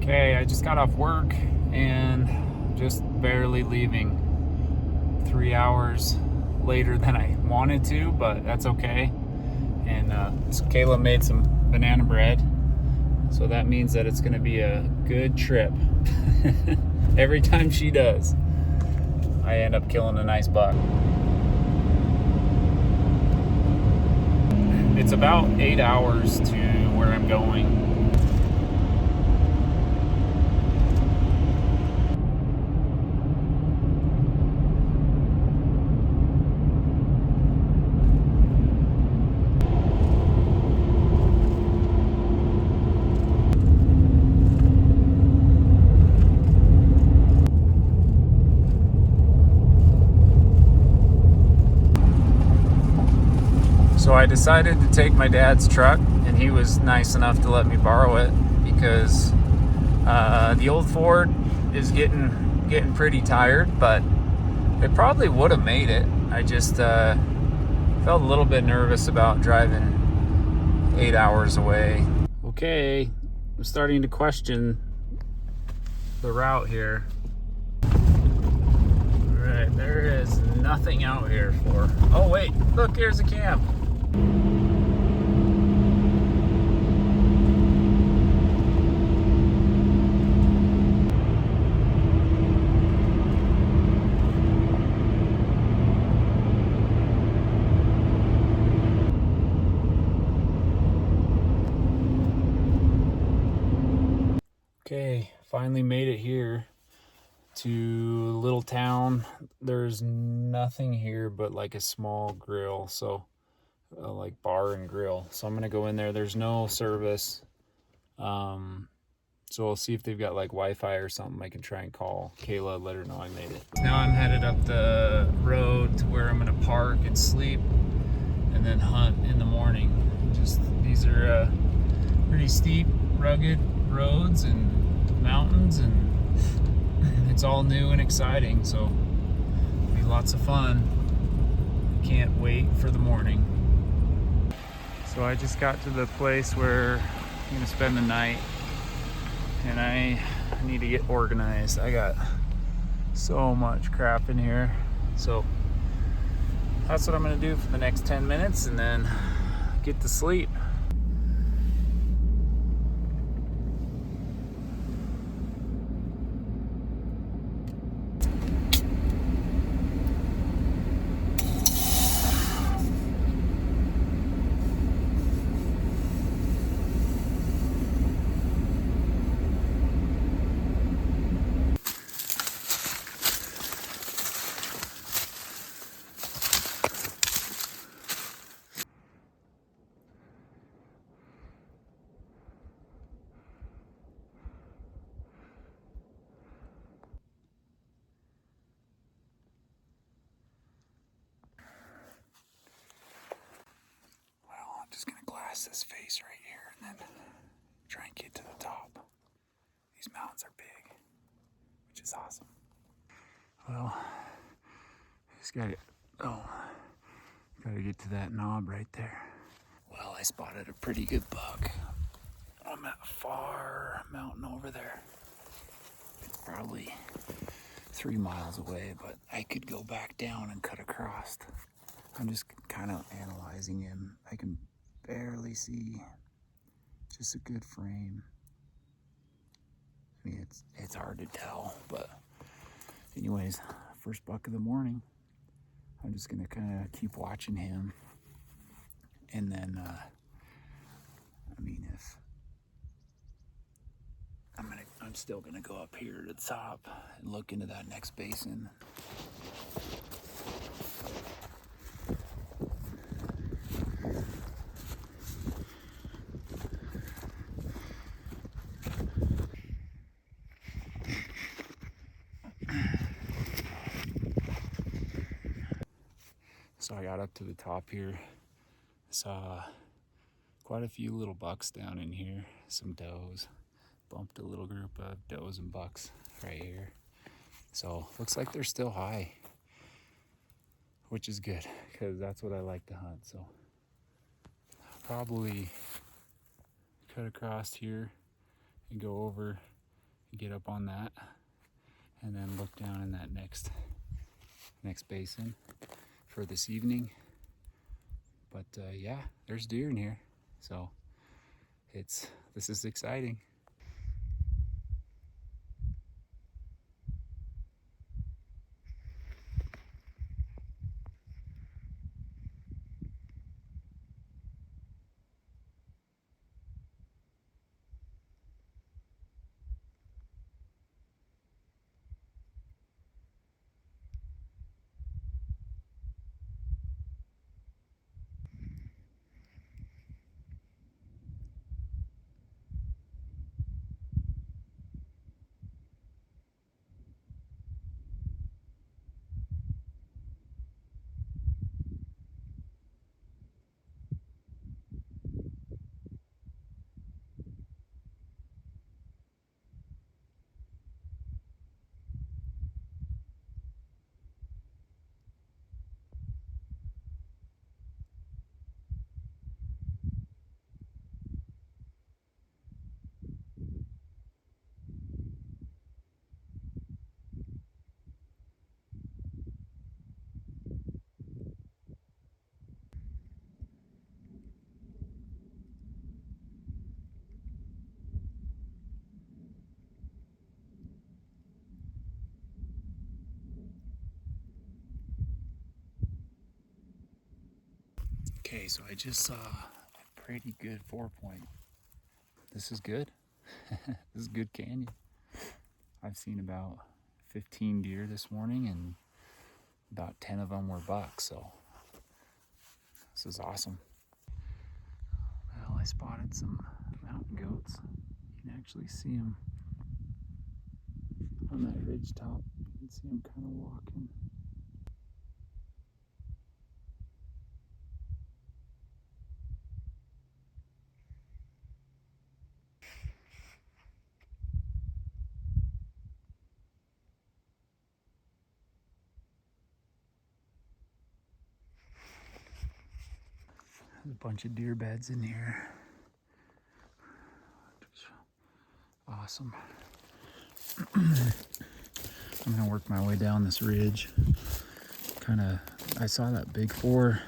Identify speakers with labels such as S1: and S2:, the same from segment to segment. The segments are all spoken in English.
S1: Okay, I just got off work and just barely leaving. 3 hours later than I wanted to, but that's okay. And so Kayla made some banana bread, so that means that it's gonna be a good trip. Every time she does, I end up killing a nice buck. It's about 8 hours to where I'm going. So I decided to take my dad's truck, and he was nice enough to let me borrow it because the old Ford is getting pretty tired, but it probably would have made it. I just felt a little bit nervous about driving 8 hours away. Okay, I'm starting to question the route here. All right, there is nothing out here for. Oh wait, look, here's a camp. Okay, finally made it here to a little town. There's nothing here but like a small grill, so like bar and grill. So I'm gonna go in there. There's no service. So I'll see if they've got like Wi-Fi or something. I can try and call Kayla, let her know I made it. Now I'm headed up the road to where I'm gonna park and sleep and then hunt in the morning. Just these are pretty steep, rugged roads and mountains, and it's all new and exciting, so it'll be lots of fun. Can't wait for the morning. So I just got to the place where I'm gonna spend the night, and I need to get organized. I got so much crap in here, so that's what I'm gonna do for the next 10 minutes and then get to sleep. I'm just gonna glass this face right here and then try and get to the top. These mountains are big, which is awesome. Well, just gotta get to that knob right there. Well, I spotted a pretty good buck. I'm at a far mountain over there. It's probably 3 miles away, but I could go back down and cut across. I'm just kind of analyzing him. I can barely see, just a good frame. I mean, it's hard to tell, but anyways, first buck of the morning. I'm just gonna kind of keep watching him, and then if I'm still gonna go up here to the top and look into that next basin. So I got up to the top here, saw quite a few little bucks down in here, some does. Bumped a little group of does and bucks right here. So looks like they're still high, which is good because that's what I like to hunt. So I'll probably cut across here and go over get up on that, and then look down in that next basin for this evening. But yeah, there's deer in here, so this is exciting. Okay, so I just saw a pretty good 4-point. This is good. This is good canyon. I've seen about 15 deer this morning, and about 10 of them were bucks, so this is awesome. Well, I spotted some mountain goats. You can actually see them on that ridge top. You can see them kind of walking. There's a bunch of deer beds in here. Awesome. I'm gonna work my way down this ridge. I saw that big 4,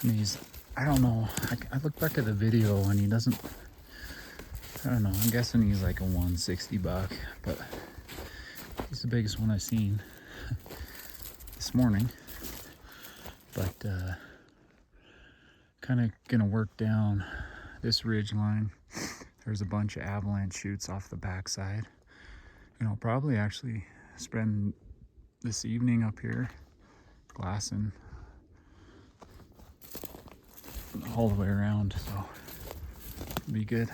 S1: and I don't know, I look back at the video and he doesn't, I don't know, I'm guessing he's like a 160 buck, but he's the biggest one I've seen this morning. But kind of gonna work down this ridge line. There's a bunch of avalanche chutes off the backside. And I'll probably actually spend this evening up here glassing all the way around, so it'll be good.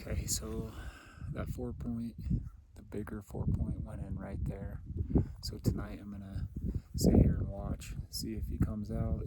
S1: Okay, so that 4-point, the bigger 4-point went in right there. So tonight I'm gonna sit here and watch, see if he comes out.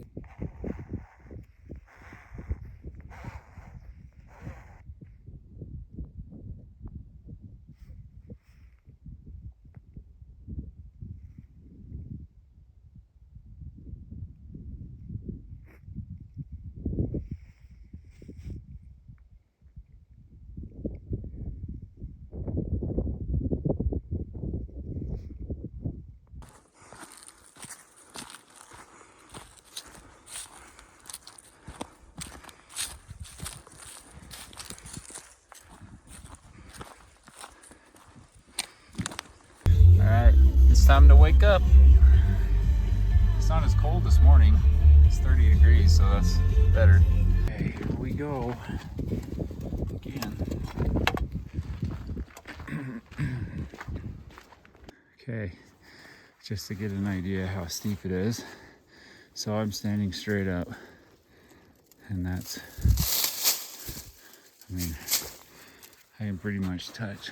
S1: Alright, it's time to wake up. It's not as cold this morning. It's 30 degrees, so that's better. Okay, here we go. Again. Okay, just to get an idea how steep it is. So I'm standing straight up, and that's, I mean, I can pretty much touch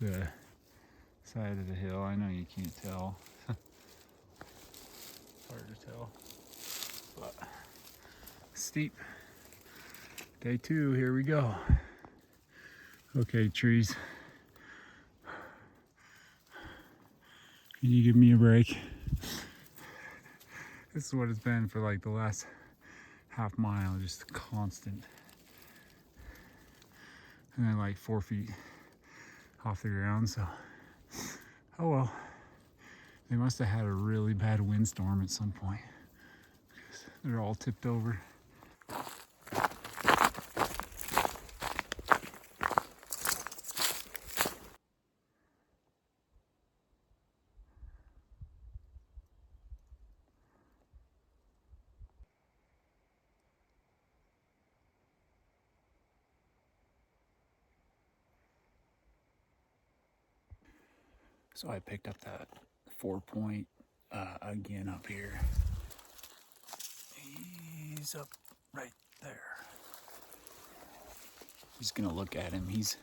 S1: the side of the hill. I know you can't tell. Hard to tell, but steep. Day 2, here we go. Okay, trees. Can you give me a break? This is what it's been for like the last half mile, just constant. And then like 4 feet off the ground, so oh well. They must have had a really bad windstorm at some point, because they're all tipped over. So I picked up that 4-point again up here. He's up right there. Just gonna look at him. He's,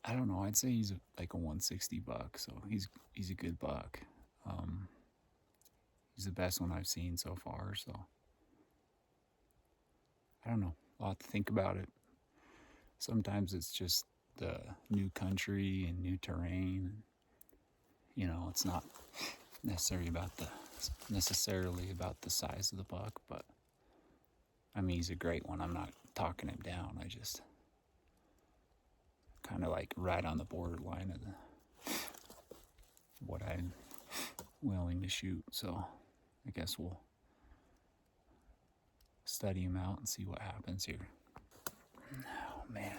S1: I don't know, I'd say he's like a 160 buck, so he's a good buck. He's the best one I've seen so far, so I don't know. I'll have to think about it. Sometimes it's just the new country and new terrain. You know, it's not necessarily about the size of the buck, but I mean, he's a great one. I'm not talking him down. I just kind of like right on the borderline of what I'm willing to shoot. So I guess we'll study him out and see what happens here. Oh man,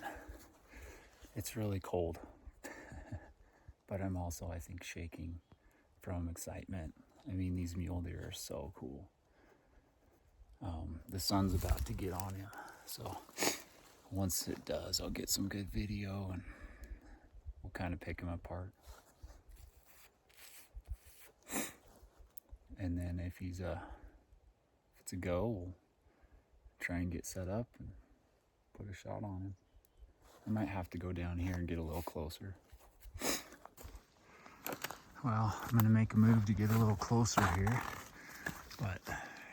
S1: it's really cold. But I'm also, I think, shaking from excitement. I mean, these mule deer are so cool. The sun's about to get on him, so once it does, I'll get some good video and we'll kind of pick him apart. And then if it's a go, we'll try and get set up and put a shot on him. I might have to go down here and get a little closer. Well, I'm gonna make a move to get a little closer here, but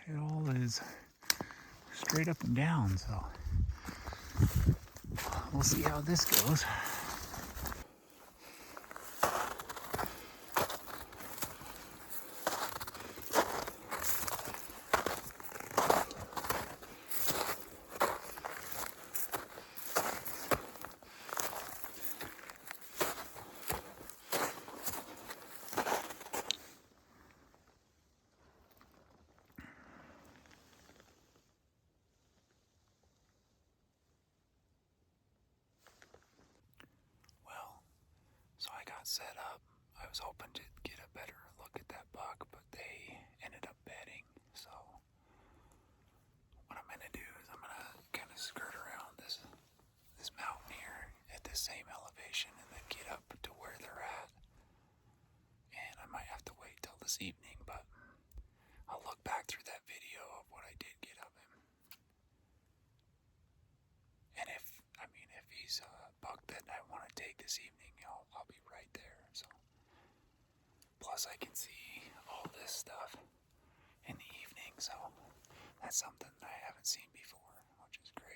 S1: it all is straight up and down, so we'll see how this goes. So I got set up. I was hoping to get a better look at that buck, but they ended up bedding. So what I'm gonna do is I'm gonna kind of skirt around this mountain here at the same elevation and then get up to where they're at. And I might have to wait till this evening, but I'll look back through that video of what I did get of him. And if he's a buck that I want to take this evening, I'll be right there. So, plus I can see all this stuff in the evening, so that's something I haven't seen before, which is great.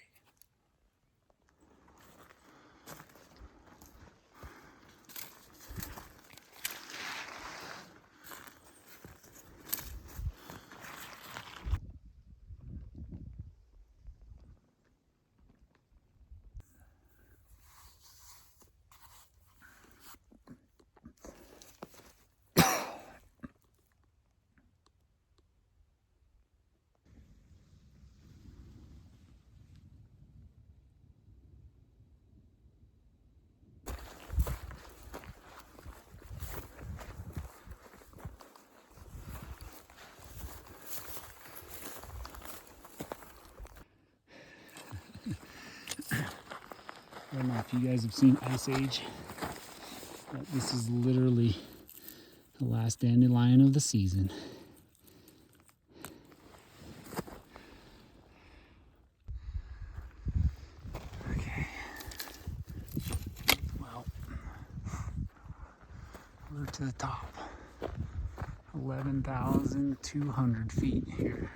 S1: I don't know if you guys have seen Ice Age. But this is literally the last dandelion of the season. Okay. Well, we're to the top. 11,200 feet here.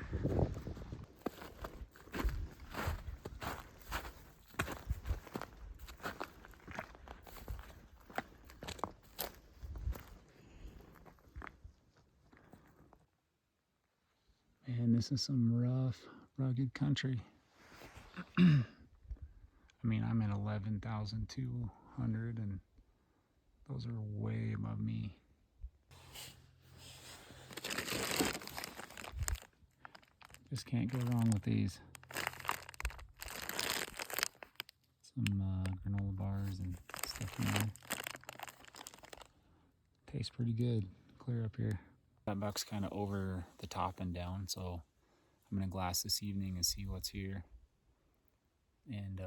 S1: Man, this is some rough, rugged country. I mean, I'm at 11,200 and those are way above me. Just can't go wrong with these. Some granola bars and stuff in there. Tastes pretty good. Clear up here. That buck's kind of over the top and down, so I'm gonna glass this evening and see what's here, and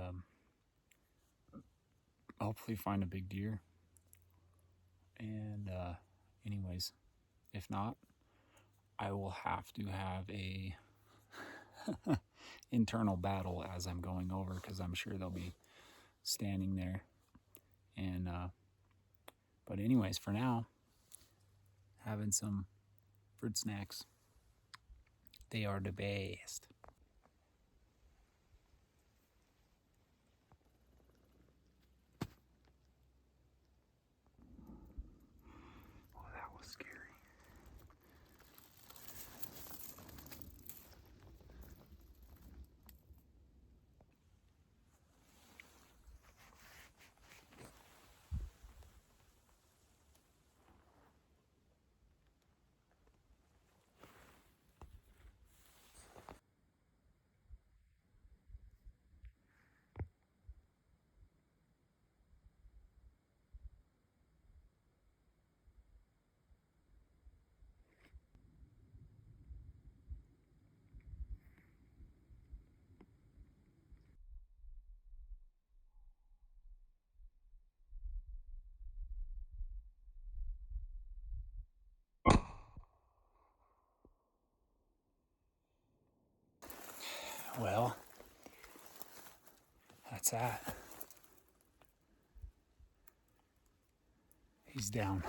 S1: hopefully find a big deer. And anyways, if not, I will have to have a internal battle as I'm going over, because I'm sure they'll be standing there. And but anyways, for now, having some fruit snacks. They are the best. Oh, that was scary. Well, that's that. He's down.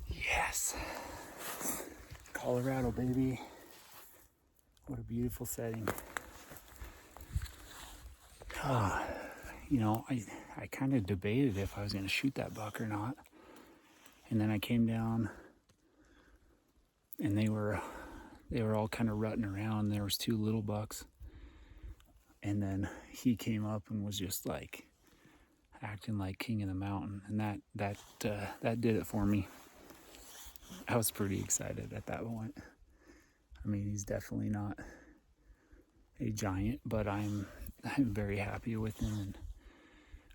S1: Yes. Colorado, baby. What a beautiful setting. You know, I kind of debated if I was going to shoot that buck or not. And then I came down and they were all kind of rutting around. There was two little bucks. And then he came up and was just like acting like king of the mountain. And that did it for me. I was pretty excited at that point. I mean, he's definitely not a giant, but I'm very happy with him, and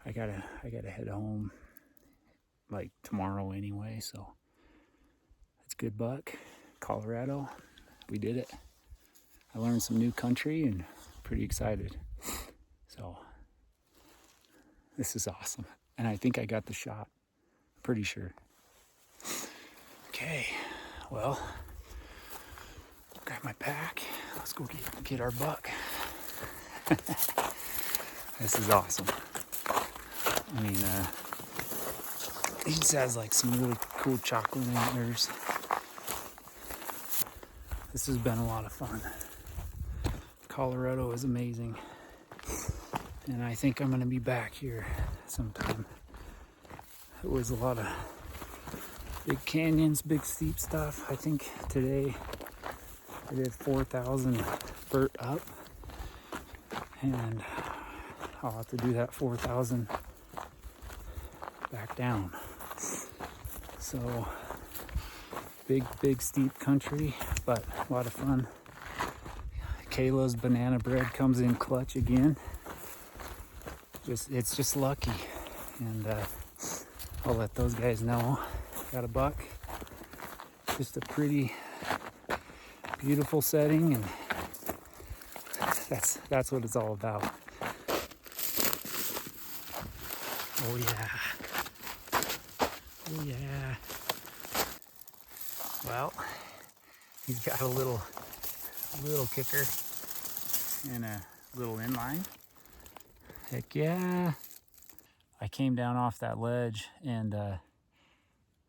S1: I gotta head home like tomorrow anyway. So it's good buck, Colorado. We did it. I learned some new country and pretty excited. So this is awesome, and I think I got the shot. Pretty sure. Okay, well, grab my pack. Let's go get our buck. This is awesome. I mean, he just has like some really cool chocolate antlers. This has been a lot of fun. Colorado is amazing. And I think I'm gonna be back here sometime. It was a lot of big canyons, big steep stuff. I think today I did 4,000 vert up, and I'll have to do that 4,000 back down. So big steep country, but a lot of fun. Kayla's banana bread comes in clutch again. It's just lucky, and I'll let those guys know. Got a buck. Just a pretty beautiful setting, and that's what it's all about. Oh yeah. Oh yeah. Well, he's got a little kicker and a little inline. Heck yeah. I came down off that ledge and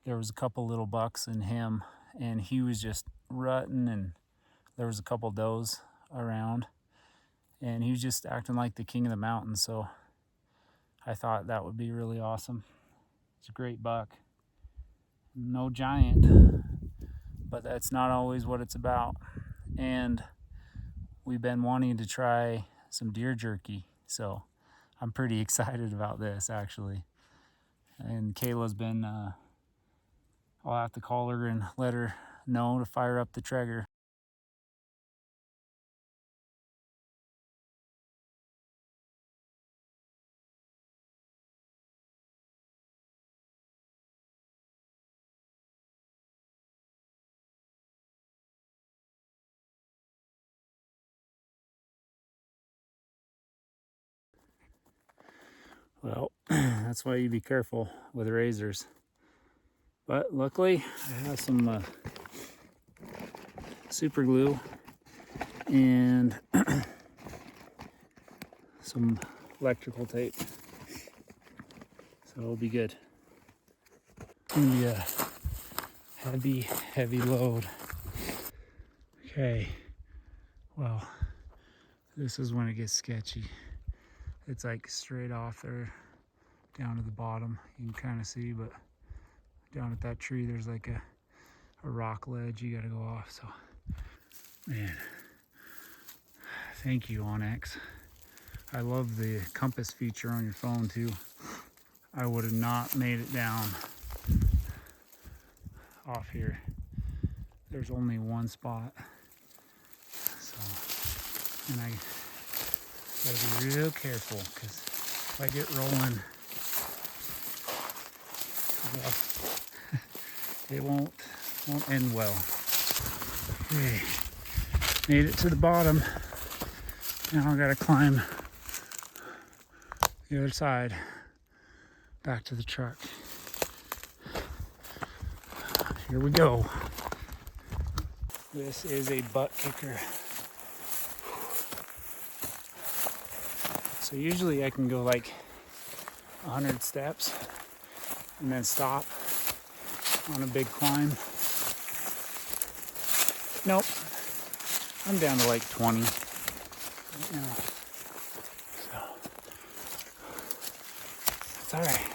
S1: there was a couple little bucks in him, and he was just rutting, and there was a couple does around, and he was just acting like the king of the mountain. So I thought that would be really awesome. It's a great buck. No giant, but that's not always what it's about. And we've been wanting to try some deer jerky, so I'm pretty excited about this actually. And Kayla's been, I'll have to call her and let her know to fire up the Traeger. Well, that's why you be careful with razors. But luckily, I have some super glue and some electrical tape, so it'll be good. It's gonna be a heavy load. Okay, well, this is when it gets sketchy. It's like straight off there, down to the bottom. You can kind of see, but down at that tree, there's like a rock ledge you gotta go off. So, man, thank you, Onyx. I love the compass feature on your phone too. I would have not made it down off here. There's only one spot. So, and I gotta be real careful, because if I get rolling, well, it won't end well. Okay, made it to the bottom. Now I gotta climb the other side back to the truck. Here we go. This is a butt kicker. So usually I can go like 100 steps and then stop on a big climb. Nope, I'm down to like 20 right now. So it's all right.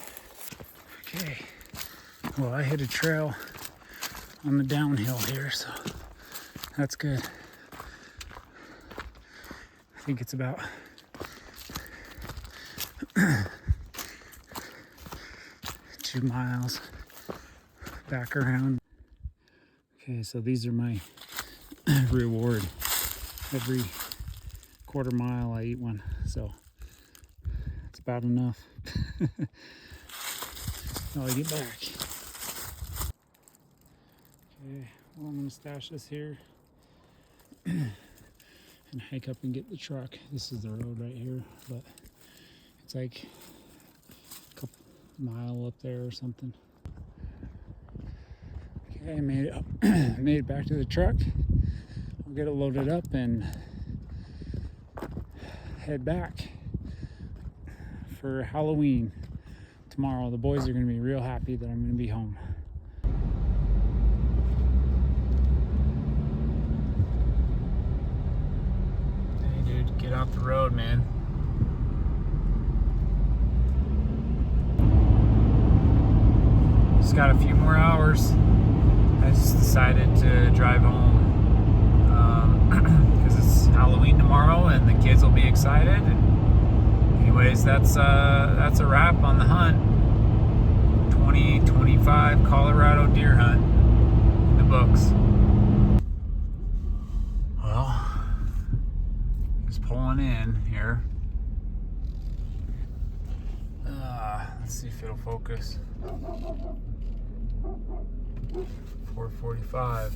S1: Okay, well, I hit a trail on the downhill here, so that's good. I think it's about 2 miles back around. Okay, so these are my reward. Every quarter mile I eat one, so it's about enough. Now I get back. Okay, well, I'm gonna stash this here and hike up and get the truck. This is the road right here, but it's like a couple mile up there or something. Okay, I made it up. Made it back to the truck. I'll get it loaded up and head back for Halloween tomorrow. The boys are gonna be real happy that I'm gonna be home. Hey dude, get off the road, man. Just got a few more hours. I just decided to drive home because it's Halloween tomorrow and the kids will be excited. And anyways, that's a wrap on the hunt. 2025 Colorado deer hunt in the books. Well, just pulling in here. Let's see if it'll focus. 4:45.